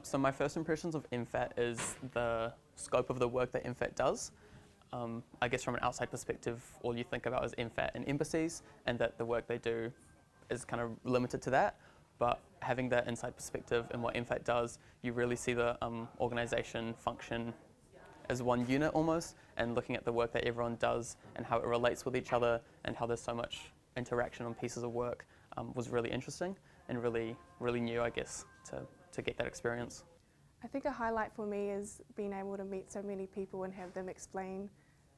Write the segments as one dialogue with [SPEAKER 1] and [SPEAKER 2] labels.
[SPEAKER 1] So my first impressions of MFAT is the scope of the work that MFAT does. I guess from an outside perspective, all you think about is MFAT and embassies, and that the work they do is kind of limited to that. But having that inside perspective and what MFAT does, you really see the organisation function as one unit almost, and looking at the work that everyone does and how it relates with each other and how there's so much interaction on pieces of work was really interesting and really new, I guess, to get that experience.
[SPEAKER 2] I think a highlight for me is being able to meet so many people and have them explain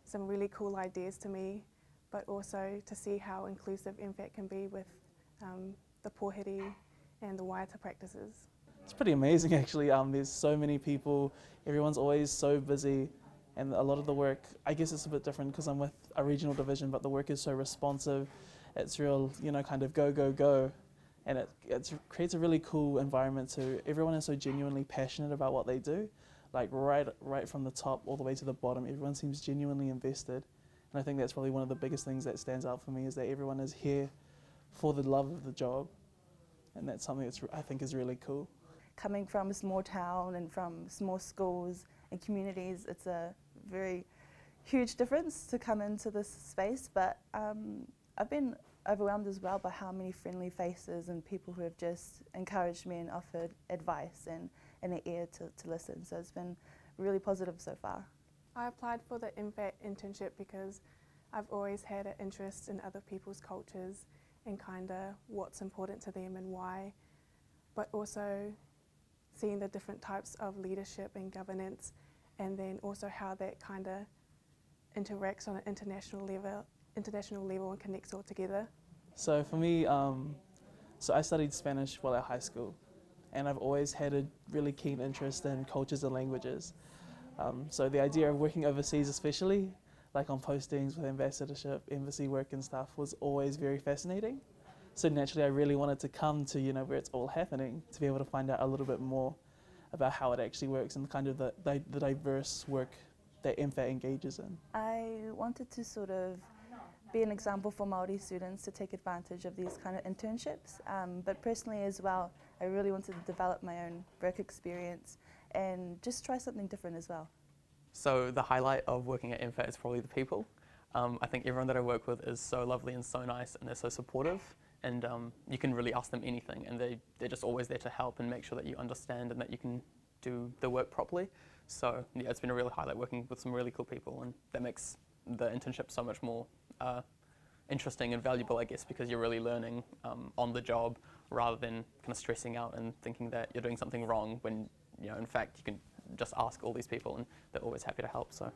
[SPEAKER 2] some really cool ideas to me, but also to see how inclusive MFAT can be with the pōhiri and the waiata practices.
[SPEAKER 3] It's pretty amazing actually. There's so many people, everyone's always so busy, and a lot of the work, I guess it's a bit different because I'm with a regional division, but the work is so responsive. It's real, kind of go, and it creates a really cool environment too. Everyone is so genuinely passionate about what they do, like right from the top all the way to the bottom. Everyone seems genuinely invested, and I think that's probably one of the biggest things that stands out for me is that everyone is here for the love of the job, and that's something that I think is really cool.
[SPEAKER 4] Coming from a small town and from small schools and communities, it's a very huge difference to come into this space, but I've been overwhelmed as well by how many friendly faces and people who have just encouraged me and offered advice and an ear to listen, so it's been really positive so far.
[SPEAKER 2] I applied for the MFAT internship because I've always had an interest in other people's cultures and kind of what's important to them and why, but also seeing the different types of leadership and governance, and then also how that kind of interacts on an international level and connects all together.
[SPEAKER 3] So for me, so I studied Spanish while at high school, and I've always had a really keen interest in cultures and languages. So the idea of working overseas, especially like on postings with ambassadorship, embassy work and stuff, was always very fascinating. So naturally I really wanted to come to where it's all happening, to be able to find out a little bit more about how it actually works and kind of the diverse work that MFAT engages in.
[SPEAKER 4] I wanted to sort of be an example for Māori students to take advantage of these kind of internships, but personally as well, I really wanted to develop my own work experience and just try something different as well.
[SPEAKER 1] So the highlight of working at MFAT is probably the people. I think everyone that I work with is so lovely and so nice, and they're so supportive, and you can really ask them anything, and they're just always there to help and make sure that you understand and that you can do the work properly. So yeah, it's been a real highlight working with some really cool people, and that makes the internship so much more interesting and valuable, I guess, because you're really learning on the job rather than kind of stressing out and thinking that you're doing something wrong when in fact you can just ask all these people and they're always happy to help. So.